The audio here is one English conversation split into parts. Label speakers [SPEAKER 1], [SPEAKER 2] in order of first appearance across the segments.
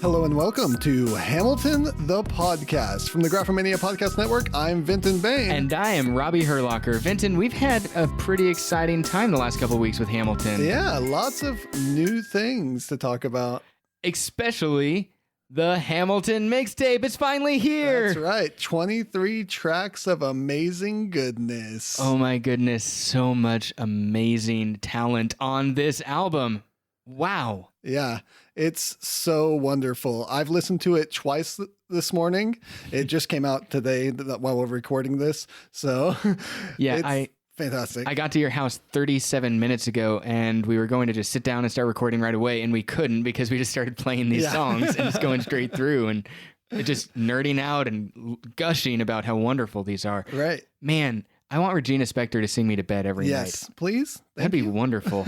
[SPEAKER 1] Hello and welcome to Hamilton, the podcast. From the Graphomania Podcast Network, I'm Vinton Bain.
[SPEAKER 2] And I am Robbie Herlocker. Vinton, we've had a pretty exciting time the last couple of weeks with Hamilton.
[SPEAKER 1] Yeah, lots of new things to talk about.
[SPEAKER 2] Especially the Hamilton mixtape. It's finally here.
[SPEAKER 1] That's right. 23 tracks of amazing goodness.
[SPEAKER 2] Oh my goodness. So much amazing talent on this album. Wow.
[SPEAKER 1] Yeah, it's so wonderful. I've listened to it twice this morning. It just came out today while we're recording this. So
[SPEAKER 2] yeah,
[SPEAKER 1] it's fantastic.
[SPEAKER 2] I got to your house 37 minutes ago and we were going to just sit down and start recording right away. And we couldn't because we just started playing these songs and just going straight through and just nerding out and gushing about how wonderful these are.
[SPEAKER 1] Right.
[SPEAKER 2] Man, I want Regina Spektor to sing me to bed every night.
[SPEAKER 1] Yes, please.
[SPEAKER 2] That'd be wonderful.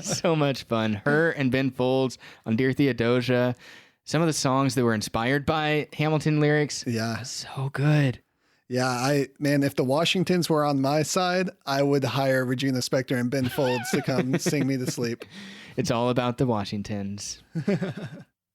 [SPEAKER 2] So much fun. Her and Ben Folds on Dear Theodosia. Some of the songs that were inspired by Hamilton lyrics.
[SPEAKER 1] Yeah.
[SPEAKER 2] So good.
[SPEAKER 1] Yeah, if the Washingtons were on my side, I would hire Regina Spektor and Ben Folds to come sing me to sleep.
[SPEAKER 2] It's all about the Washingtons.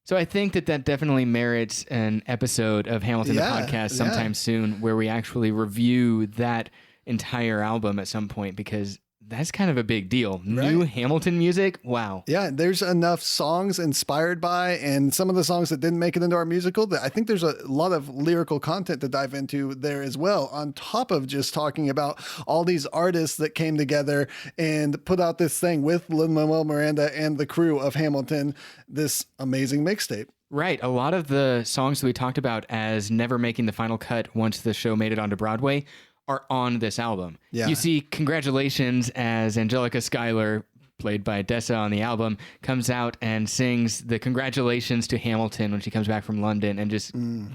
[SPEAKER 2] So I think that definitely merits an episode of Hamilton the Podcast sometime soon where we actually review that entire album at some point, because that's kind of a big deal. Right. New Hamilton music. Wow.
[SPEAKER 1] Yeah, there's enough songs inspired by, and some of the songs that didn't make it into our musical, that I think there's a lot of lyrical content to dive into there as well, on top of just talking about all these artists that came together and put out this thing with Lin-Manuel Miranda and the crew of Hamilton, this amazing mixtape.
[SPEAKER 2] Right. A lot of the songs that we talked about as never making the final cut once the show made it onto Broadway are on this album. Yeah. You see Congratulations as Angelica Schuyler, played by Dessa on the album, comes out and sings the congratulations to Hamilton when she comes back from London and just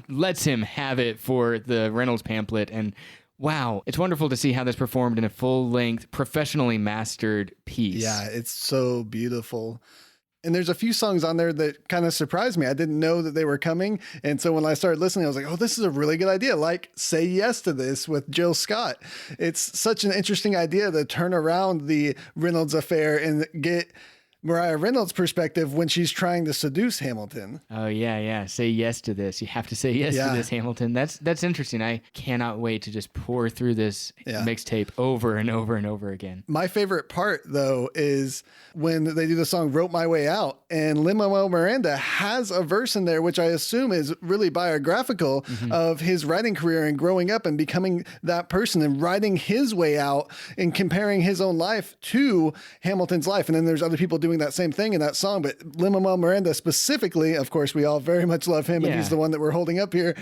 [SPEAKER 2] lets him have it for the Reynolds pamphlet. And wow, it's wonderful to see how this performed in a full-length, professionally mastered piece.
[SPEAKER 1] Yeah, it's so beautiful. And there's a few songs on there that kind of surprised me. I didn't know that they were coming. And so when I started listening, I was like, oh, this is a really good idea. Like Say Yes to This with Jill Scott. It's such an interesting idea to turn around the Reynolds affair and get Mariah Reynolds' perspective when she's trying to seduce Hamilton.
[SPEAKER 2] Oh, yeah. Say yes to this. You have to say yes to this, Hamilton. That's interesting. I cannot wait to just pour through this mixtape over and over and over again.
[SPEAKER 1] My favorite part, though, is when they do the song Wrote My Way Out, and Lin-Manuel Miranda has a verse in there, which I assume is really biographical of his writing career and growing up and becoming that person and writing his way out and comparing his own life to Hamilton's life. And then there's other people doing that same thing in that song, but Lin-Manuel Miranda specifically, of course, we all very much love him, and he's the one that we're holding up here.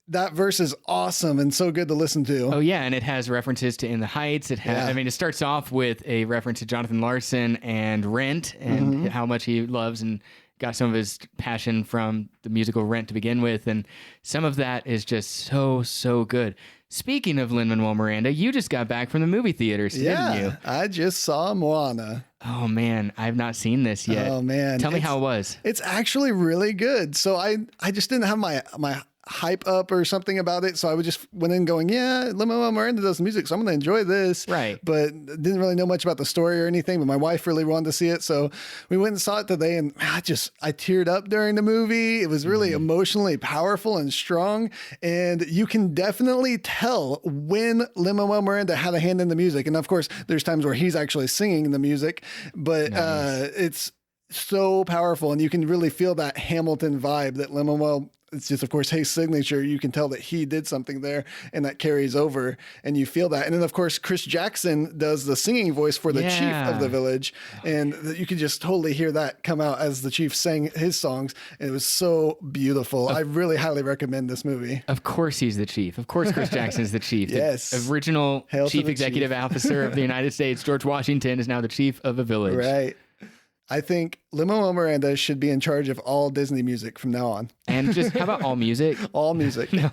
[SPEAKER 1] That verse is awesome and so good to listen to.
[SPEAKER 2] Oh yeah, and it has references to In the Heights. It has, it starts off with a reference to Jonathan Larson and Rent, and how much he loves and got some of his passion from the musical Rent to begin with, and some of that is just so good. Speaking of Lin-Manuel Miranda, you just got back from the movie theaters, didn't you?
[SPEAKER 1] I just saw Moana.
[SPEAKER 2] Oh, man. I've not seen this yet.
[SPEAKER 1] Oh, man.
[SPEAKER 2] Tell me how it was.
[SPEAKER 1] It's actually really good. So I just didn't have my hype up or something about it. So I just went in going, Lin-Manuel Miranda does music, so I'm going to enjoy this.
[SPEAKER 2] Right.
[SPEAKER 1] But didn't really know much about the story or anything, but my wife really wanted to see it. So we went and saw it today, and I teared up during the movie. It was really emotionally powerful and strong. And you can definitely tell when Lin-Manuel Miranda had a hand in the music. And of course, there's times where he's actually singing the music, but it's so powerful. And you can really feel that Hamilton vibe that Lin-Manuel, it's just, of course, his signature. You can tell that he did something there, and that carries over, and you feel that. And then, of course, Chris Jackson does the singing voice for the chief of the village, and you can just totally hear that come out as the chief sang his songs, and it was so beautiful. I really highly recommend this movie.
[SPEAKER 2] Of course he's the chief. Of course Chris Jackson is the chief.
[SPEAKER 1] Yes.
[SPEAKER 2] The original chief executive officer of the United States, George Washington, is now the chief of a village.
[SPEAKER 1] Right. I think Lin-Manuel Miranda should be in charge of all Disney music from now on.
[SPEAKER 2] And just, how about all music?
[SPEAKER 1] All music.
[SPEAKER 2] No.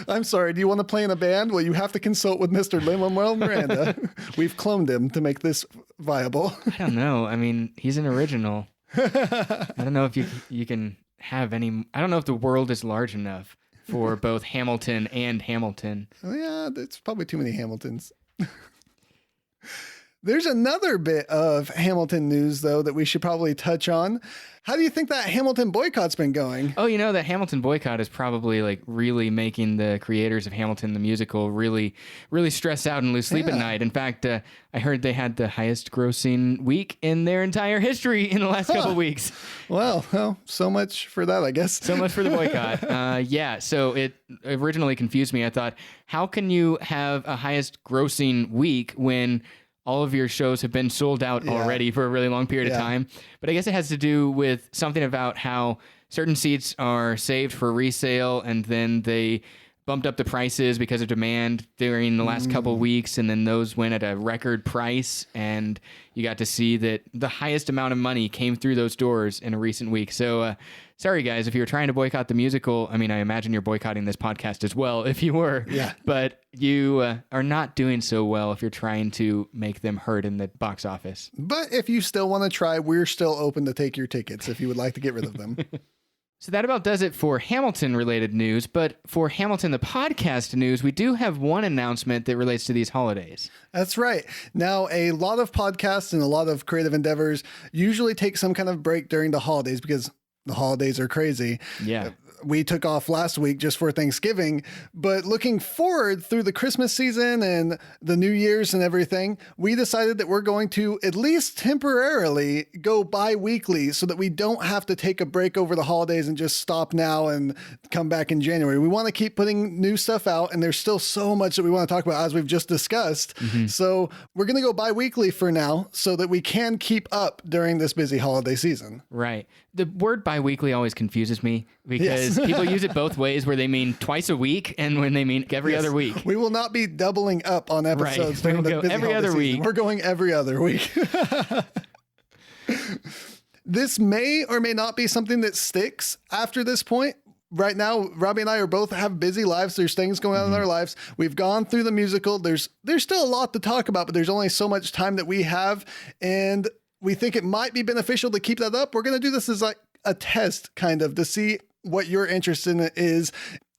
[SPEAKER 1] I'm sorry. Do you want to play in a band? Well, you have to consult with Mr. Lin-Manuel Miranda. We've cloned him to make this viable.
[SPEAKER 2] I don't know. He's an original. I don't know if you can have any. I don't know if the world is large enough for both Hamilton and Hamilton.
[SPEAKER 1] Yeah, it's probably too many Hamiltons. There's another bit of Hamilton news, though, that we should probably touch on. How do you think that Hamilton boycott's been going?
[SPEAKER 2] Oh, the Hamilton boycott is probably like really making the creators of Hamilton the musical really, really stress out and lose sleep at night. In fact, I heard they had the highest grossing week in their entire history in the last couple weeks.
[SPEAKER 1] Well, so much for that, I guess.
[SPEAKER 2] So much for the boycott. So it originally confused me. I thought, how can you have a highest grossing week when all of your shows have been sold out already for a really long period of time? But I guess it has to do with something about how certain seats are saved for resale, and then they bumped up the prices because of demand during the last couple weeks, and then those went at a record price, and you got to see that the highest amount of money came through those doors in a recent week. So sorry, guys, if you were trying to boycott the musical, I mean, I imagine you're boycotting this podcast as well if you were.
[SPEAKER 1] Yeah.
[SPEAKER 2] But you are not doing so well if you're trying to make them hurt in the box office.
[SPEAKER 1] But if you still want to try, we're still open to take your tickets if you would like to get rid of them.
[SPEAKER 2] So that about does it for Hamilton-related news. But for Hamilton, the podcast news, we do have one announcement that relates to these holidays.
[SPEAKER 1] That's right. Now, a lot of podcasts and a lot of creative endeavors usually take some kind of break during the holidays because the holidays are crazy.
[SPEAKER 2] Yeah.
[SPEAKER 1] We took off last week just for Thanksgiving, but looking forward through the Christmas season and the New Year's and everything, we decided that we're going to at least temporarily go bi-weekly so that we don't have to take a break over the holidays and just stop now and come back in January. We want to keep putting new stuff out, and there's still so much that we want to talk about as we've just discussed. So we're going to go bi-weekly for now so that we can keep up during this busy holiday season.
[SPEAKER 2] Right. The word bi-weekly always confuses me because people use it both ways, where they mean twice a week and when they mean every other week.
[SPEAKER 1] We will not be doubling up on episodes during the busy
[SPEAKER 2] every other
[SPEAKER 1] holiday season.
[SPEAKER 2] week.
[SPEAKER 1] We're going every other week. This may or may not be something that sticks after this point. Right now, Robbie and I are both have busy lives. There's things going on in our lives. We've gone through the musical. There's still a lot to talk about, but there's only so much time that we have. And we think it might be beneficial to keep that up. We're going to do this as like a test kind of to see what your interest in it is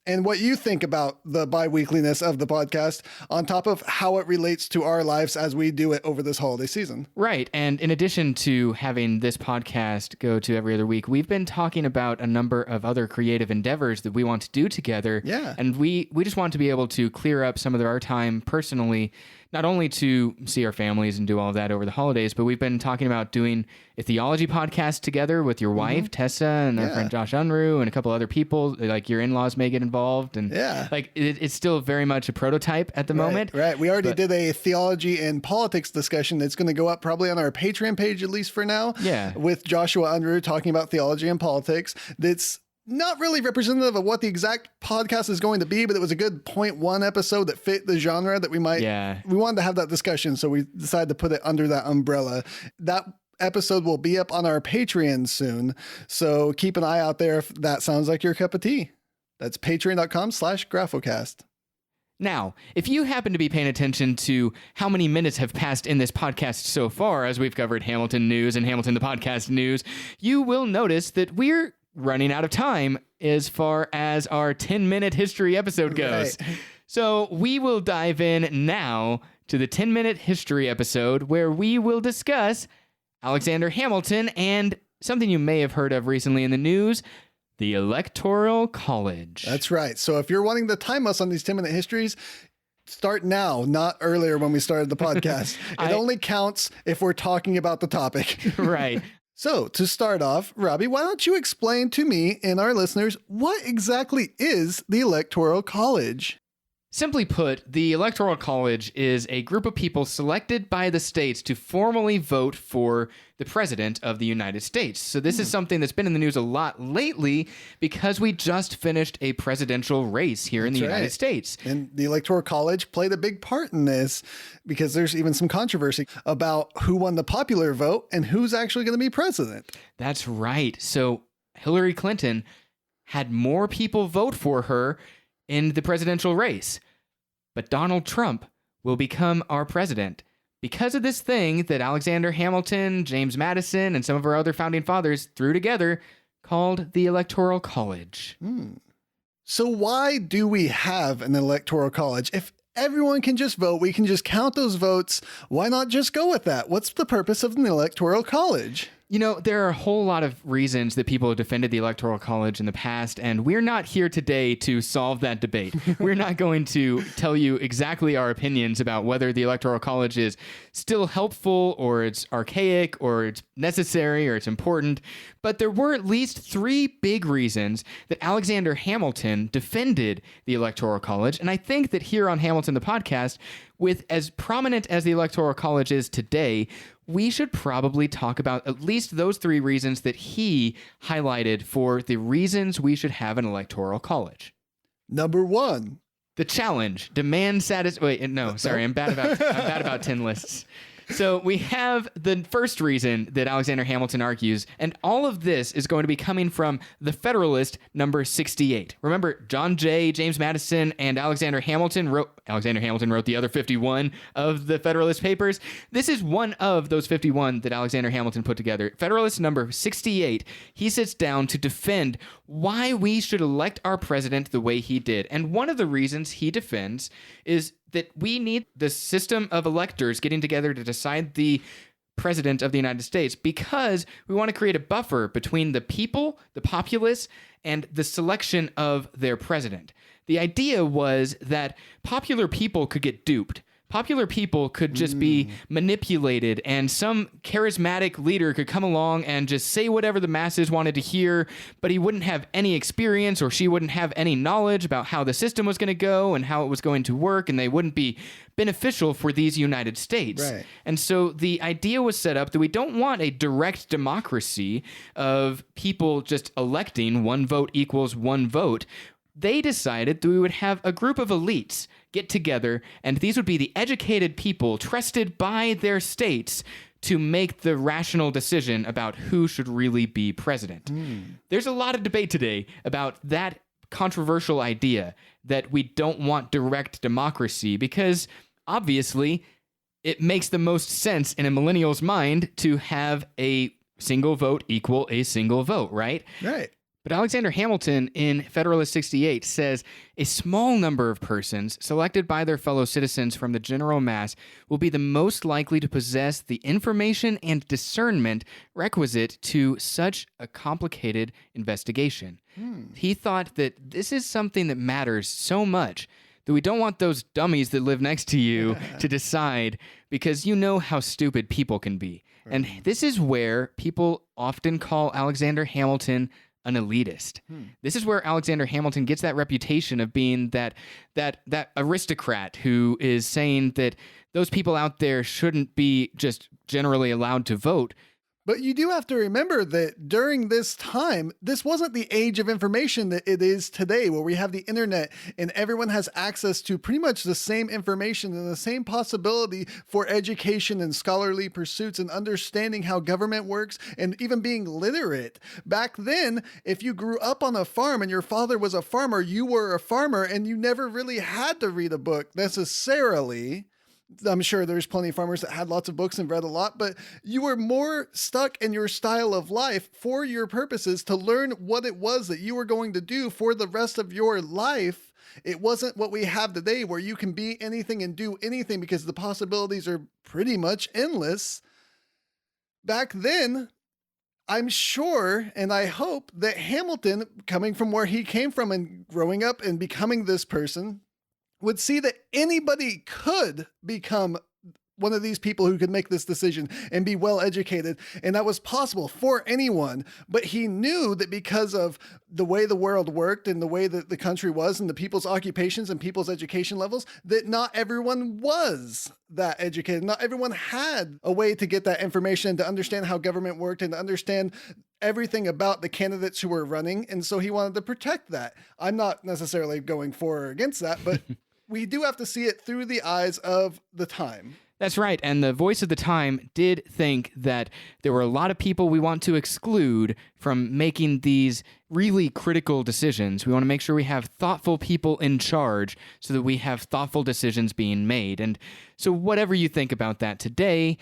[SPEAKER 1] and what you think about the bi-weekliness of the podcast on top of how it relates to our lives as we do it over this holiday season.
[SPEAKER 2] Right. And in addition to having this podcast go to every other week, we've been talking about a number of other creative endeavors that we want to do together.
[SPEAKER 1] Yeah.
[SPEAKER 2] And we just want to be able to clear up some of our time personally, not only to see our families and do all of that over the holidays, but we've been talking about doing a theology podcast together with your wife, Tessa, and our friend Josh Unruh, and a couple other people. Like your in-laws may get involved. And like it's still very much a prototype at the moment.
[SPEAKER 1] Right. We already did a theology and politics discussion that's going to go up probably on our Patreon page, at least for now.
[SPEAKER 2] Yeah.
[SPEAKER 1] With Joshua Unruh talking about theology and politics. That's not really representative of what the exact podcast is going to be, but it was a good 0.1 episode that fit the genre that we wanted to have that discussion. So we decided to put it under that umbrella. That episode will be up on our Patreon soon. So keep an eye out there if that sounds like your cup of tea. That's patreon.com/graphocast.
[SPEAKER 2] Now, if you happen to be paying attention to how many minutes have passed in this podcast so far, as we've covered Hamilton news and Hamilton the podcast news, you will notice that we're running out of time as far as our 10-minute history episode goes. Right. So we will dive in now to the 10-minute history episode where we will discuss Alexander Hamilton and something you may have heard of recently in the news, the Electoral College.
[SPEAKER 1] That's right. So if you're wanting to time us on these 10-minute histories, start now, not earlier when we started the podcast. It only counts if we're talking about the topic.
[SPEAKER 2] Right.
[SPEAKER 1] So to start off, Robbie, why don't you explain to me and our listeners what exactly is the Electoral College?
[SPEAKER 2] Simply put, the Electoral College is a group of people selected by the states to formally vote for the President of the United States. So this is something that's been in the news a lot lately because we just finished a presidential race here in the United States.
[SPEAKER 1] And the Electoral College played a big part in this because there's even some controversy about who won the popular vote and who's actually going to be president.
[SPEAKER 2] That's right. So Hillary Clinton had more people vote for her in the presidential race. But Donald Trump will become our president because of this thing that Alexander Hamilton, James Madison, and some of our other founding fathers threw together called the Electoral College.
[SPEAKER 1] So why do we have an Electoral College? If everyone can just vote, we can just count those votes. Why not just go with that? What's the purpose of an Electoral College?
[SPEAKER 2] You know, there are a whole lot of reasons that people have defended the Electoral College in the past, and we're not here today to solve that debate. We're not going to tell you exactly our opinions about whether the Electoral College is still helpful, or it's archaic, or it's necessary, or it's important. But there were at least 3 big reasons that Alexander Hamilton defended the Electoral College, and I think that here on Hamilton the Podcast, with as prominent as the Electoral College is today, we should probably talk about at least those 3 reasons that he highlighted for the reasons we should have an electoral college.
[SPEAKER 1] Number 1.
[SPEAKER 2] The challenge, demand Wait, no, sorry, I'm bad about 10 lists. So we have the first reason that Alexander Hamilton argues, and all of this is going to be coming from the Federalist number 68. Remember, John Jay, James Madison, and Alexander Hamilton wrote the other 51 of the Federalist Papers. This is one of those 51 that Alexander Hamilton put together. Federalist number 68, he sits down to defend why we should elect our president the way he did. And one of the reasons he defends is that we need the system of electors getting together to decide the president of the United States because we want to create a buffer between the people, the populace, and the selection of their president. The idea was that popular people could get duped. Popular people could just be manipulated, and some charismatic leader could come along and just say whatever the masses wanted to hear, but he wouldn't have any experience, or she wouldn't have any knowledge about how the system was going to go and how it was going to work, and they wouldn't be beneficial for these United States.
[SPEAKER 1] Right.
[SPEAKER 2] And so the idea was set up that we don't want a direct democracy of people just electing 1 vote equals 1 vote. They decided that we would have a group of elites get together, and these would be the educated people trusted by their states to make the rational decision about who should really be president. There's a lot of debate today about that controversial idea that we don't want direct democracy because, obviously, it makes the most sense in a millennial's mind to have a single vote equal a single vote, right?
[SPEAKER 1] Right.
[SPEAKER 2] But Alexander Hamilton in Federalist 68 says a small number of persons selected by their fellow citizens from the general mass will be the most likely to possess the information and discernment requisite to such a complicated investigation. He thought that this is something that matters so much that we don't want those dummies that live next to you to decide because you know how stupid people can be. Right. And this is where people often call Alexander Hamilton an elitist. This is where Alexander Hamilton gets that reputation of being that aristocrat who is saying that those people out there shouldn't be just generally allowed to vote.
[SPEAKER 1] But you do have to remember that during this time, this wasn't the age of information that it is today, where we have the internet and everyone has access to pretty much the same information and the same possibility for education and scholarly pursuits and understanding how government works and even being literate. Back then, if you grew up on a farm and your father was a farmer, you were a farmer and you never really had to read a book necessarily. I'm sure there's plenty of farmers that had lots of books and read a lot, but you were more stuck in your style of life for your purposes to learn what it was that you were going to do for the rest of your life. It wasn't what we have today where you can be anything and do anything because the possibilities are pretty much endless. Back then, I'm sure and I hope that Hamilton, coming from where he came from and growing up and becoming this person, would see that anybody could become one of these people who could make this decision and be well educated. And that was possible for anyone. But he knew that because of the way the world worked and the way that the country was and the people's occupations and people's education levels, that not everyone was that educated. Not everyone had a way to get that information, to understand how government worked and to understand everything about the candidates who were running. And so he wanted to protect that. I'm not necessarily going for or against that, but we do have to see it through the eyes of the time.
[SPEAKER 2] That's right. And the voice of the time did think that there were a lot of people we want to exclude from making these really critical decisions. We want to make sure we have thoughtful people in charge so that we have thoughtful decisions being made. And so whatever you think about that today,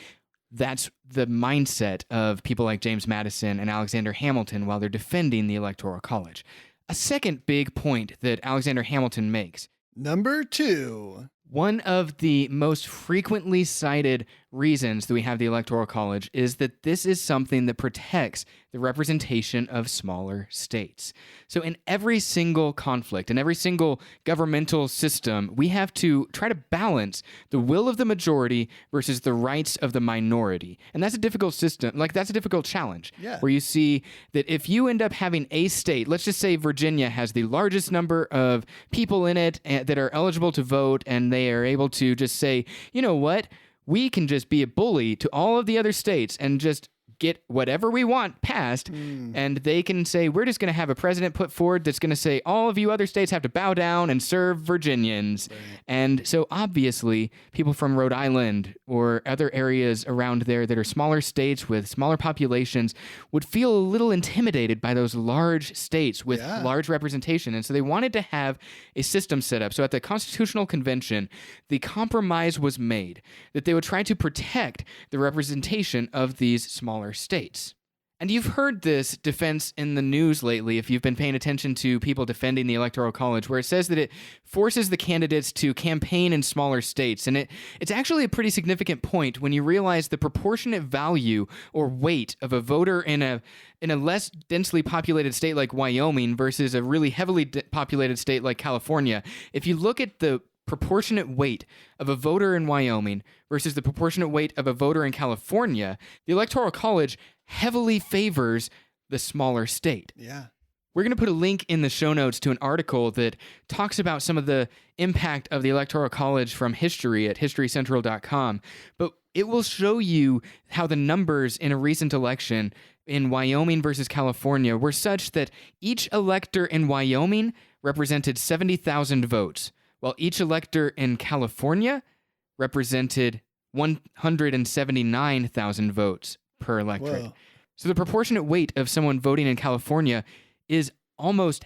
[SPEAKER 2] that's the mindset of people like James Madison and Alexander Hamilton while they're defending the Electoral College. A second big point that Alexander Hamilton makes.
[SPEAKER 1] Number 2.
[SPEAKER 2] One of the most frequently cited reasons that we have the Electoral College is that this is something that protects the representation of smaller states. So in every single conflict, in every single governmental system, we have to try to balance the will of the majority versus the rights of the minority. And that's a difficult system. Like, that's a difficult challenge.
[SPEAKER 1] Yeah.
[SPEAKER 2] Where you see that if you end up having a state, let's just say Virginia has the largest number of people in it that are eligible to vote, and they are able to just say, you know what? We can just be a bully to all of the other states and just get whatever we want passed, and they can say, we're just going to have a president put forward that's going to say, all of you other states have to bow down and serve Virginians. Right. And so obviously, people from Rhode Island or other areas around there that are smaller states with smaller populations would feel a little intimidated by those large states with large representation. And so they wanted to have a system set up. So at the Constitutional Convention, the compromise was made that they would try to protect the representation of these smaller states. And you've heard this defense in the news lately, if you've been paying attention to people defending the Electoral College, where it says that it forces the candidates to campaign in smaller states. And it's actually a pretty significant point when you realize the proportionate value or weight of a voter in a less densely populated state like Wyoming versus a really heavily populated state like California. If you look at the proportionate weight of a voter in Wyoming versus the proportionate weight of a voter in California, the Electoral College heavily favors the smaller state.
[SPEAKER 1] Yeah.
[SPEAKER 2] We're going to put a link in the show notes to an article that talks about some of the impact of the Electoral College from history at historycentral.com, but it will show you how the numbers in a recent election in Wyoming versus California were such that each elector in Wyoming represented 70,000 votes, while each elector in California represented 179,000 votes per electorate.
[SPEAKER 1] Whoa.
[SPEAKER 2] So the proportionate weight of someone voting in California is almost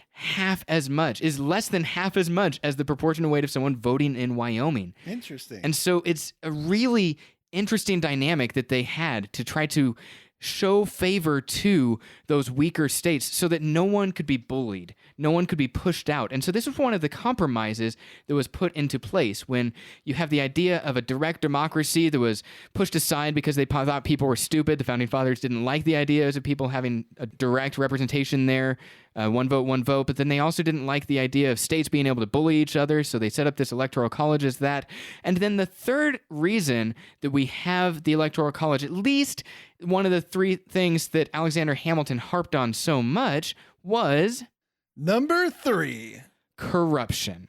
[SPEAKER 2] is less than half as much as the proportionate weight of someone voting in Wyoming.
[SPEAKER 1] Interesting.
[SPEAKER 2] And so it's a really interesting dynamic that they had to try to show favor to those weaker states so that no one could be bullied, no one could be pushed out. And so this was one of the compromises that was put into place when you have the idea of a direct democracy that was pushed aside because they thought people were stupid. The Founding Fathers didn't like the ideas of people having a direct representation there, one vote, but then they also didn't like the idea of states being able to bully each other, so they set up this Electoral College as that. And then the third reason that we have the Electoral College, at least one of the three things that Alexander Hamilton harped on so much, was
[SPEAKER 1] number 3,
[SPEAKER 2] corruption.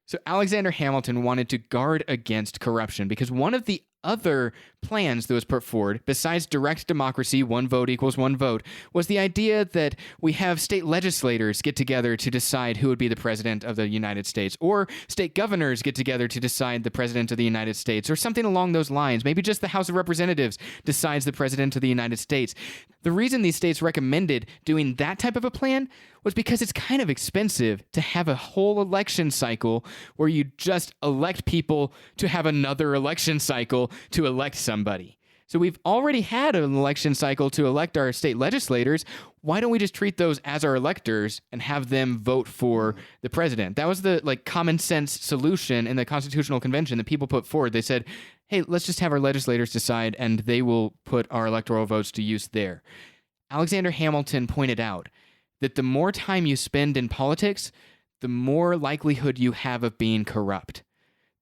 [SPEAKER 2] So Alexander Hamilton wanted to guard against corruption because one of the other plans that was put forward, besides direct democracy, one vote equals one vote, was the idea that we have state legislators get together to decide who would be the president of the United States, or state governors get together to decide the president of the United States, or something along those lines. Maybe just the House of Representatives decides the president of the United States. The reason these states recommended doing that type of a plan was because it's kind of expensive to have a whole election cycle where you just elect people to have another election cycle to elect somebody. So we've already had an election cycle to elect our state legislators. Why don't we just treat those as our electors and have them vote for the president? That was the common sense solution in the Constitutional Convention that people put forward. They said, hey, let's just have our legislators decide and they will put our electoral votes to use there. Alexander Hamilton pointed out that the more time you spend in politics, the more likelihood you have of being corrupt.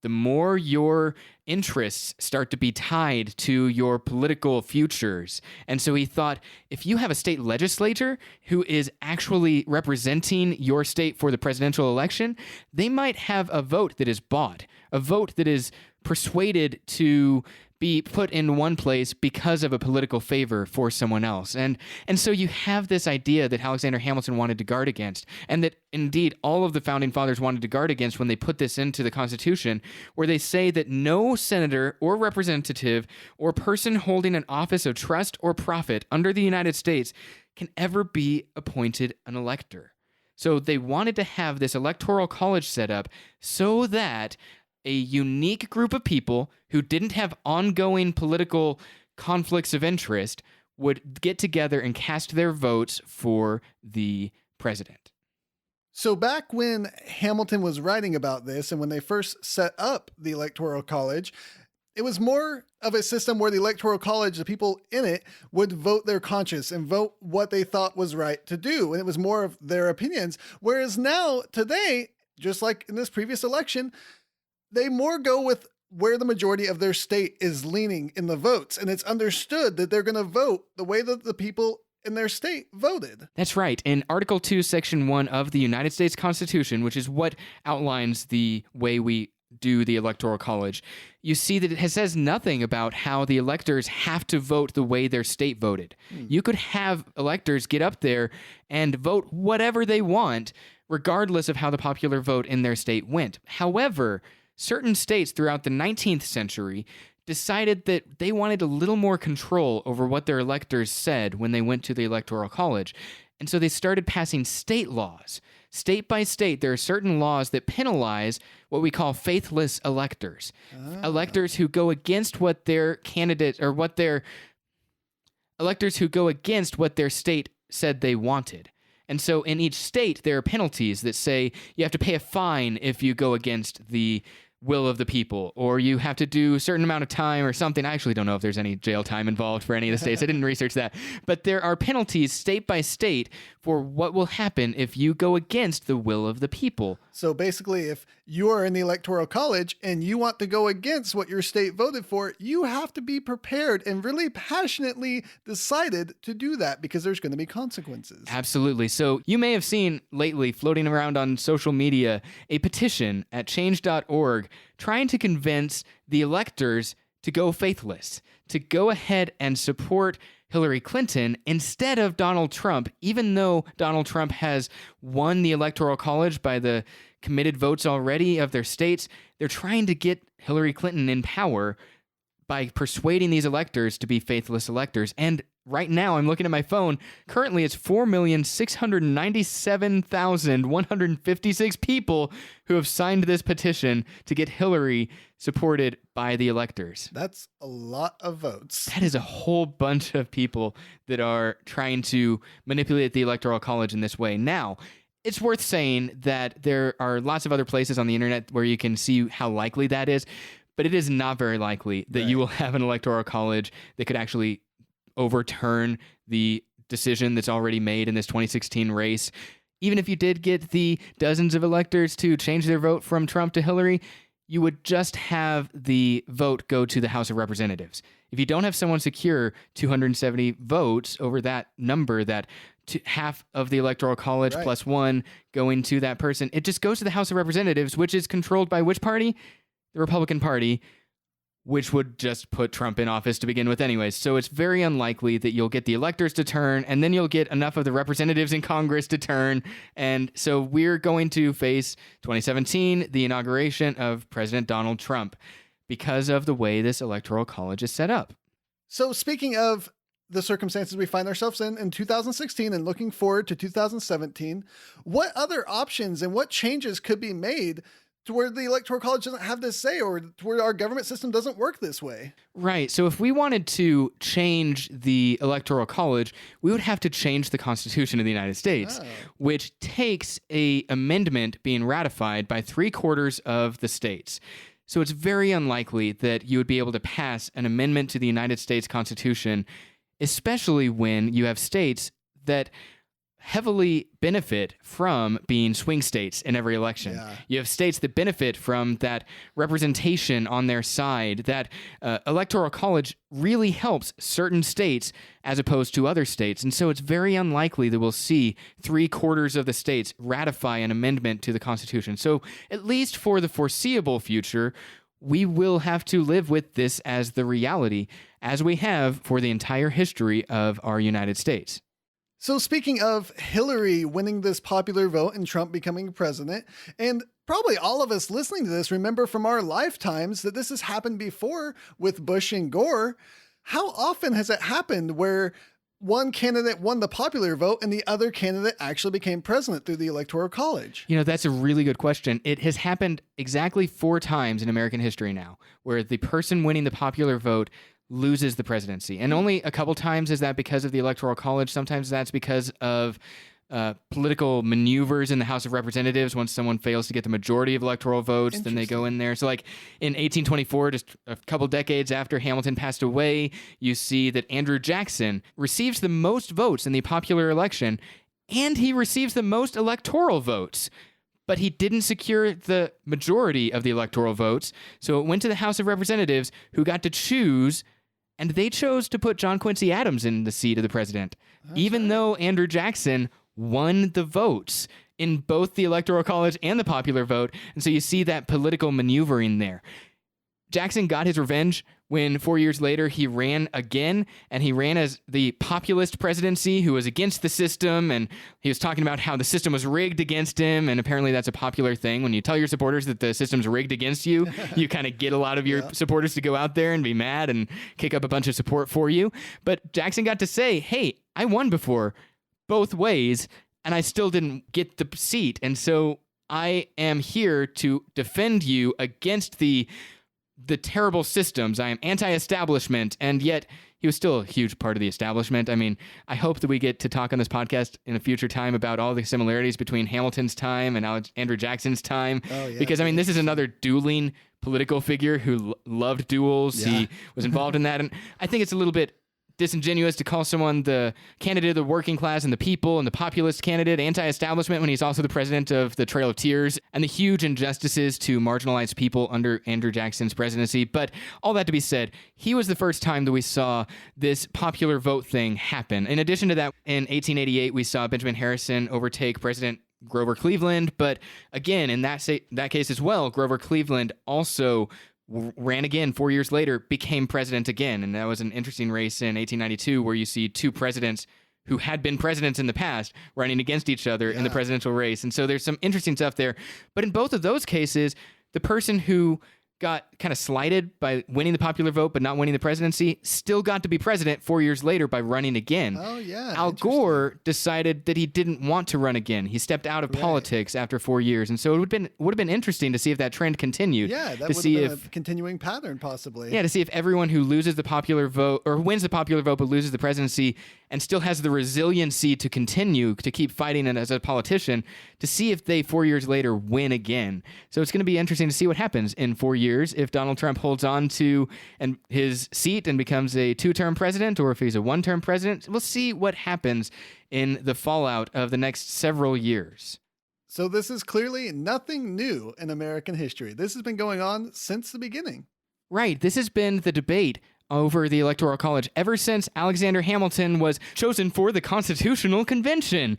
[SPEAKER 2] The more your interests start to be tied to your political futures. And so he thought, if you have a state legislature who is actually representing your state for the presidential election, they might have a vote that is bought, a vote that is persuaded to be put in one place because of a political favor for someone else. And so you have this idea that Alexander Hamilton wanted to guard against, and that indeed all of the Founding Fathers wanted to guard against when they put this into the Constitution, where they say that no senator or representative or person holding an office of trust or profit under the United States can ever be appointed an elector. So they wanted to have this electoral college set up so that a unique group of people who didn't have ongoing political conflicts of interest would get together and cast their votes for the president.
[SPEAKER 1] So back when Hamilton was writing about this and when they first set up the Electoral College, it was more of a system where the Electoral College, the people in it, would vote their conscience and vote what they thought was right to do. And it was more of their opinions. Whereas now, today, just like in this previous election, they more go with where the majority of their state is leaning in the votes. And it's understood that they're going to vote the way that the people in their state voted.
[SPEAKER 2] That's right. In Article 2, Section 1 of the United States Constitution, which is what outlines the way we do the Electoral College, you see that it says nothing about how the electors have to vote the way their state voted. You could have electors get up there and vote whatever they want, regardless of how the popular vote in their state went. However, certain states throughout the 19th century decided that they wanted a little more control over what their electors said when they went to the Electoral College. And so they started passing state laws. State by state, there are certain laws that penalize what we call faithless electors. Electors who go against what their candidate or what their electors who go against what their state said they wanted. And so in each state, there are penalties that say you have to pay a fine if you go against the will of the people, or you have to do a certain amount of time or something. I actually don't know if there's any jail time involved for any of the states. I didn't research that. But there are penalties state by state for what will happen if you go against the will of the people.
[SPEAKER 1] So basically, if you are in the Electoral College and you want to go against what your state voted for, you have to be prepared and really passionately decided to do that, because there's going to be consequences.
[SPEAKER 2] Absolutely. So you may have seen lately floating around on social media a petition at change.org trying to convince the electors to go faithless, to go ahead and support Hillary Clinton instead of Donald Trump, even though Donald Trump has won the Electoral College by the committed votes already of their states. They're trying to get Hillary Clinton in power by persuading these electors to be faithless electors. And right now, I'm looking at my phone. Currently, it's 4,697,156 people who have signed this petition to get Hillary supported by the electors.
[SPEAKER 1] That's a lot of votes.
[SPEAKER 2] That is a whole bunch of people that are trying to manipulate the Electoral College in this way. Now, it's worth saying that there are lots of other places on the internet where you can see how likely that is, but it is not very likely that you will have an Electoral College that could actually overturn the decision that's already made in this 2016 race. Even if you did get the dozens of electors to change their vote from Trump to Hillary, you would just have the vote go to the House of Representatives. If you don't have someone secure 270 votes over that number, that half of the Electoral College plus one going to that person, it just goes to the House of Representatives, which is controlled by which party? The Republican Party, which would just put Trump in office to begin with anyways. So it's very unlikely that you'll get the electors to turn, and then you'll get enough of the representatives in Congress to turn. And so we're going to face 2017, the inauguration of President Donald Trump, because of the way this Electoral College is set up.
[SPEAKER 1] So speaking of the circumstances we find ourselves in 2016 and looking forward to 2017, what other options and what changes could be made to where the Electoral College doesn't have this say, or to where our government system doesn't work this way?
[SPEAKER 2] Right. So if we wanted to change the Electoral College, we would have to change the Constitution of the United States, which takes an amendment being ratified by 3/4 of the states. So it's very unlikely that you would be able to pass an amendment to the United States Constitution, especially when you have states that heavily benefit from being swing states in every election. You have states that benefit from that representation on their side. That Electoral College really helps certain states as opposed to other states. And so it's very unlikely that we'll see 3/4 of the states ratify an amendment to the Constitution. So at least for the foreseeable future, we will have to live with this as the reality, as we have for the entire history of our United States.
[SPEAKER 1] So speaking of Hillary winning this popular vote and Trump becoming president, and probably all of us listening to this remember from our lifetimes that this has happened before with Bush and Gore. How often has it happened where one candidate won the popular vote and the other candidate actually became president through the Electoral College?
[SPEAKER 2] You know, that's a really good question. It has happened exactly 4 times in American history now, where the person winning the popular vote loses the presidency. And only a couple times is that because of the Electoral College. Sometimes that's because of political maneuvers in the House of Representatives. Once someone fails to get the majority of electoral votes, then they go in there. So like in 1824, just a couple decades after Hamilton passed away, you see that Andrew Jackson receives the most votes in the popular election, and he receives the most electoral votes. But he didn't secure the majority of the electoral votes, so it went to the House of Representatives, who got to choose, and they chose to put John Quincy Adams in the seat of the president, even though Andrew Jackson won the votes in both the Electoral College and the popular vote. And so you see that political maneuvering there. Jackson got his revenge when 4 years later he ran again, and he ran as the populist presidency who was against the system, and he was talking about how the system was rigged against him, and apparently that's a popular thing. When you tell your supporters that the system's rigged against you, you kind of get a lot of your supporters to go out there and be mad and kick up a bunch of support for you. But Jackson got to say, hey, I won before both ways, and I still didn't get the seat, and so I am here to defend you against the terrible systems. I am anti-establishment, and yet he was still a huge part of the establishment. I mean, I hope that we get to talk on this podcast in a future time about all the similarities between Hamilton's time and Andrew Jackson's time, because I mean, this is another dueling political figure who loved duels. He was involved in that, and I think it's a little bit disingenuous to call someone the candidate of the working class and the people and the populist candidate anti-establishment when he's also the president of the Trail of Tears and the huge injustices to marginalized people under Andrew Jackson's presidency. But all that to be said, he was the first time that we saw this popular vote thing happen. In addition to that, in 1888, we saw Benjamin Harrison overtake President Grover Cleveland. But again, in that case as well, Grover Cleveland also ran again 4 years later, became president again. And that was an interesting race in 1892 where you see two presidents who had been presidents in the past running against each other in the presidential race. And so there's some interesting stuff there. But in both of those cases, the person who got kind of slighted by winning the popular vote but not winning the presidency still got to be president 4 years later by running again.
[SPEAKER 1] Oh, yeah.
[SPEAKER 2] Al Gore decided that he didn't want to run again. He stepped out of politics after 4 years. And so it would have been interesting to see if that trend continued.
[SPEAKER 1] Yeah, that would have been a continuing pattern possibly.
[SPEAKER 2] Yeah, to see if everyone who loses the popular vote or wins the popular vote but loses the presidency and still has the resiliency to continue to keep fighting it as a politician, to see if they 4 years later win again. So it's going to be interesting to see what happens in 4 years if Donald Trump holds on to his seat and becomes a two-term president, or if he's a one-term president. We'll see what happens in the fallout of the next several years.
[SPEAKER 1] So this is clearly nothing new in American history. This has been going on since the beginning.
[SPEAKER 2] Right. This has been the debate over the Electoral College ever since Alexander Hamilton was chosen for the Constitutional Convention.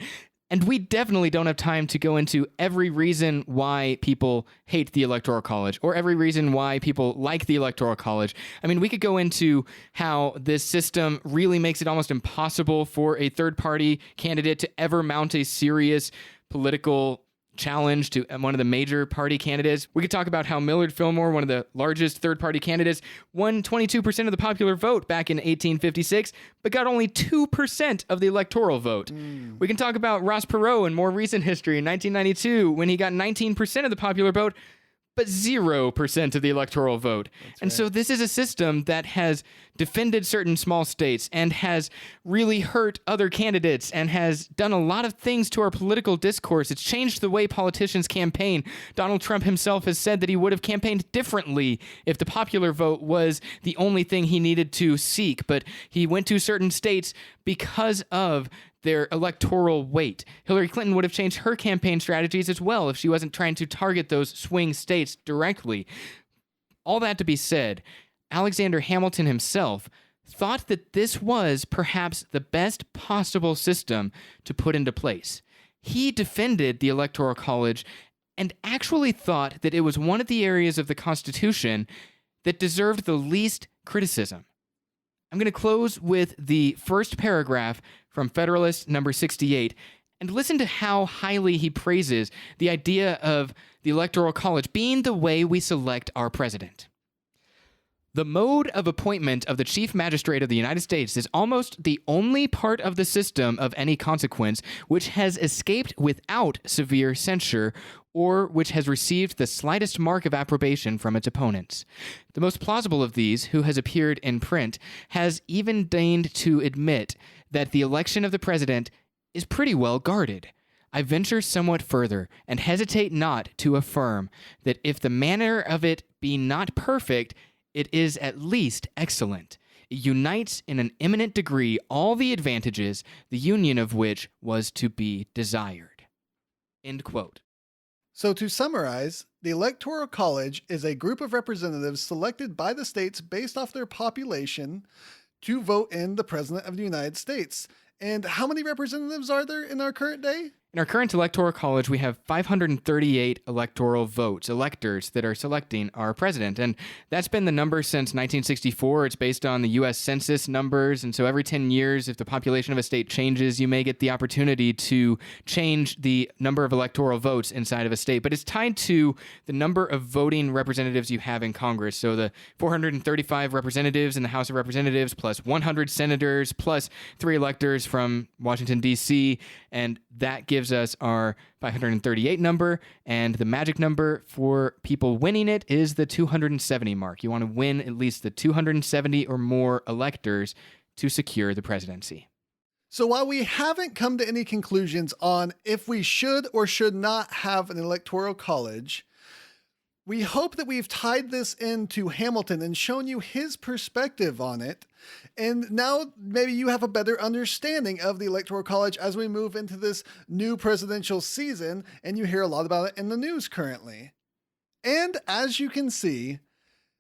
[SPEAKER 2] And we definitely don't have time to go into every reason why people hate the Electoral College or every reason why people like the Electoral College. I mean, we could go into how this system really makes it almost impossible for a third-party candidate to ever mount a serious political challenge to one of the major party candidates. We could talk about how Millard Fillmore, one of the largest third-party candidates, won 22% of the popular vote back in 1856, but got only 2% of the electoral vote. We can talk about Ross Perot in more recent history in 1992, when he got 19% of the popular vote, but 0% of the electoral vote. So this is a system that has defended certain small states and has really hurt other candidates and has done a lot of things to our political discourse. It's changed the way politicians campaign. Donald Trump himself has said that he would have campaigned differently if the popular vote was the only thing he needed to seek, but he went to certain states because of their electoral weight. Hillary Clinton would have changed her campaign strategies as well if she wasn't trying to target those swing states directly. All that to be said, Alexander Hamilton himself thought that this was perhaps the best possible system to put into place. He defended the Electoral College and actually thought that it was one of the areas of the Constitution that deserved the least criticism. I'm going to close with the first paragraph from Federalist number 68 and listen to how highly he praises the idea of the Electoral College being the way we select our president. The mode of appointment of the Chief Magistrate of the United States is almost the only part of the system of any consequence which has escaped without severe censure or which has received the slightest mark of approbation from its opponents. The most plausible of these, who has appeared in print, has even deigned to admit that the election of the president is pretty well guarded. I venture somewhat further, and hesitate not to affirm that if the manner of it be not perfect, it is at least excellent. It unites in an eminent degree all the advantages, the union of which was to be desired. End quote.
[SPEAKER 1] So to summarize, the Electoral College is a group of representatives selected by the states based off their population to vote in the President of the United States. And how many representatives are there in our current day?
[SPEAKER 2] In our current Electoral College, we have 538 electoral votes, electors that are selecting our president. And that's been the number since 1964. It's based on the U.S. Census numbers. And so every 10 years, if the population of a state changes, you may get the opportunity to change the number of electoral votes inside of a state. But it's tied to the number of voting representatives you have in Congress. So the 435 representatives in the House of Representatives, plus 100 senators, plus 3 electors from Washington, D.C., and that gives us our 538 number, and the magic number for people winning it is the 270 mark. You want to win at least the 270 or more electors to secure the presidency.
[SPEAKER 1] So while we haven't come to any conclusions on if we should or should not have an electoral college, we hope that we've tied this into Hamilton and shown you his perspective on it. And now maybe you have a better understanding of the Electoral College as we move into this new presidential season, and you hear a lot about it in the news currently. And as you can see,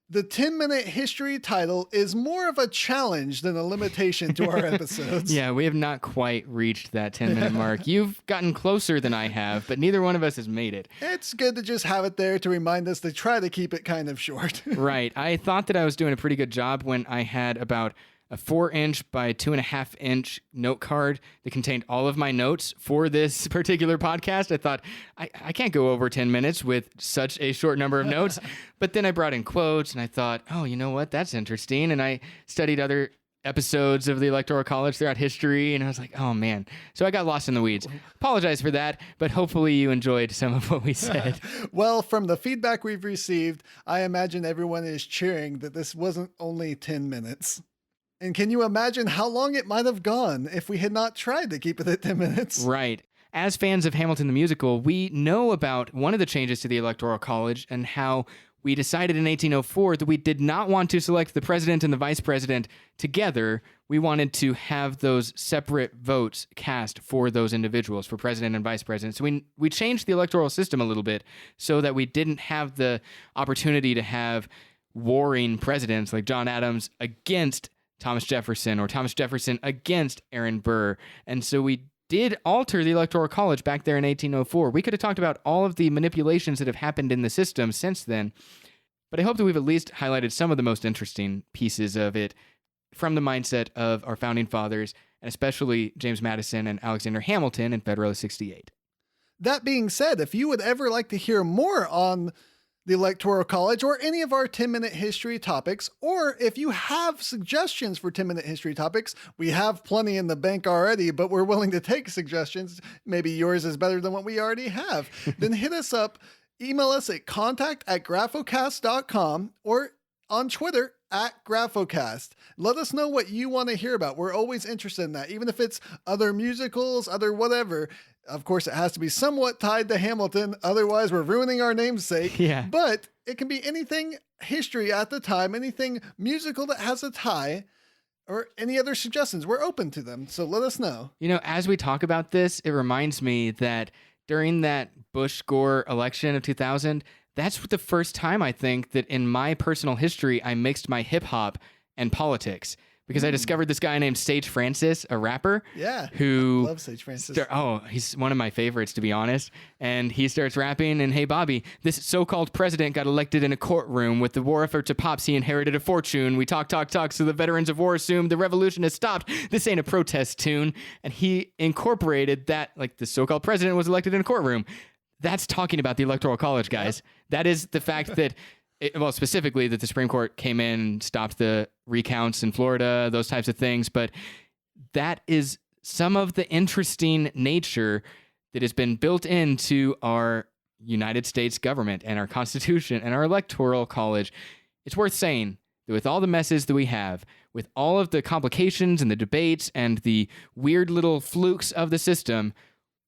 [SPEAKER 1] the 10-minute history title is more of a challenge than a limitation to our episodes.
[SPEAKER 2] Yeah, we have not quite reached that 10-minute mark. You've gotten closer than I have, but neither one of us has made it.
[SPEAKER 1] It's good to just have it there to remind us to try to keep it kind of short.
[SPEAKER 2] Right. I thought that I was doing a pretty good job when I had about a 4-inch by 2.5-inch note card that contained all of my notes for this particular podcast. I thought, I can't go over 10 minutes with such a short number of notes. But then I brought in quotes and I thought, oh, you know what? That's interesting. And I studied other episodes of the Electoral College throughout history, and I was like, oh, man. So I got lost in the weeds. Apologize for that, but hopefully you enjoyed some of what we said.
[SPEAKER 1] Well, from the feedback we've received, I imagine everyone is cheering that this wasn't only 10 minutes. And can you imagine how long it might have gone if we had not tried to keep it at 10 minutes?
[SPEAKER 2] Right. As fans of Hamilton the Musical, we know about one of the changes to the Electoral College and how we decided in 1804 that we did not want to select the president and the vice president together. We wanted to have those separate votes cast for those individuals, for president and vice president. So we changed the electoral system a little bit so that we didn't have the opportunity to have warring presidents like John Adams against Thomas Jefferson or Thomas Jefferson against Aaron Burr. And so we did alter the Electoral College back there in 1804. We could have talked about all of the manipulations that have happened in the system since then, but I hope that we've at least highlighted some of the most interesting pieces of it from the mindset of our founding fathers, and especially James Madison and Alexander Hamilton in Federalist 68.
[SPEAKER 1] That being said, if you would ever like to hear more on the Electoral College or any of our 10-minute history topics, or if you have suggestions for 10-minute history topics, we have plenty in the bank already, but we're willing to take suggestions. Maybe yours is better than what we already have. Then hit us up, email us at contact@graphocast.com or on Twitter @graphocast. Let us know what you want to hear about. We're always interested in that, even if it's other musicals, other whatever. Of course, it has to be somewhat tied to Hamilton. Otherwise, we're ruining our namesake.
[SPEAKER 2] Yeah.
[SPEAKER 1] But it can be anything history at the time, anything musical that has a tie, or any other suggestions. We're open to them. So let us know.
[SPEAKER 2] You know, as we talk about this, it reminds me that during that Bush-Gore election of 2000, that's the first time I think that in my personal history, I mixed my hip hop and politics. Because I discovered this guy named Sage Francis, a rapper.
[SPEAKER 1] Yeah.
[SPEAKER 2] Who
[SPEAKER 1] I love Sage Francis.
[SPEAKER 2] He's one of my favorites, to be honest. And he starts rapping, and hey, Bobby, this so-called president got elected in a courtroom. With the war effort to pops, he inherited a fortune. We talk, so the veterans of war assumed the revolution has stopped. This ain't a protest tune. And he incorporated that, like, the so-called president was elected in a courtroom. That's talking about the Electoral College, guys. Yep. That is the fact that... specifically that the Supreme Court came in and stopped the recounts in Florida, those types of things. But that is some of the interesting nature that has been built into our United States government and our Constitution and our Electoral College. It's worth saying that with all the messes that we have, with all of the complications and the debates and the weird little flukes of the system,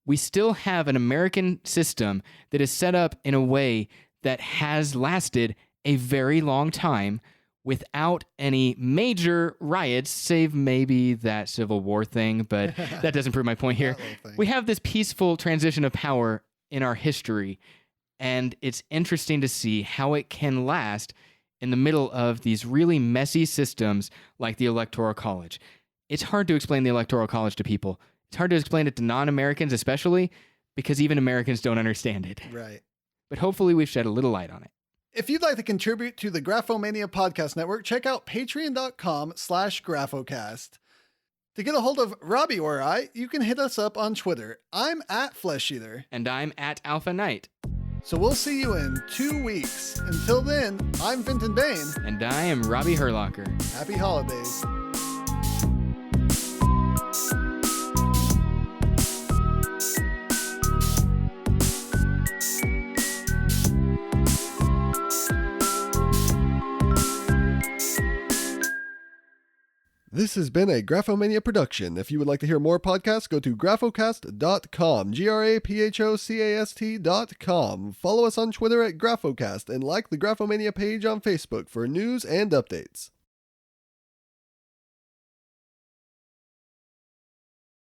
[SPEAKER 2] we still have an American system that is set up in a way that has lasted a very long time without any major riots, save maybe that Civil War thing, but that doesn't prove my point here. We have this peaceful transition of power in our history, and it's interesting to see how it can last in the middle of these really messy systems like the Electoral College. It's hard to explain the Electoral College to people. It's hard to explain it to non-Americans especially, because even Americans don't understand it.
[SPEAKER 1] Right.
[SPEAKER 2] But hopefully we've shed a little light on it.
[SPEAKER 1] If you'd like to contribute to the Graphomania Podcast Network, check out patreon.com/Graphocast. To get a hold of Robbie or I, you can hit us up on Twitter. I'm at Flesh Eater.
[SPEAKER 2] And I'm at Alpha Knight.
[SPEAKER 1] So we'll see you in 2 weeks. Until then, I'm Vinton Bain.
[SPEAKER 2] And I am Robbie Herlocker.
[SPEAKER 1] Happy holidays. This has been a Graphomania production. If you would like to hear more podcasts, go to graphocast.com, graphocast.com. Follow us on Twitter at Graphocast and like the Graphomania page on Facebook for news and updates.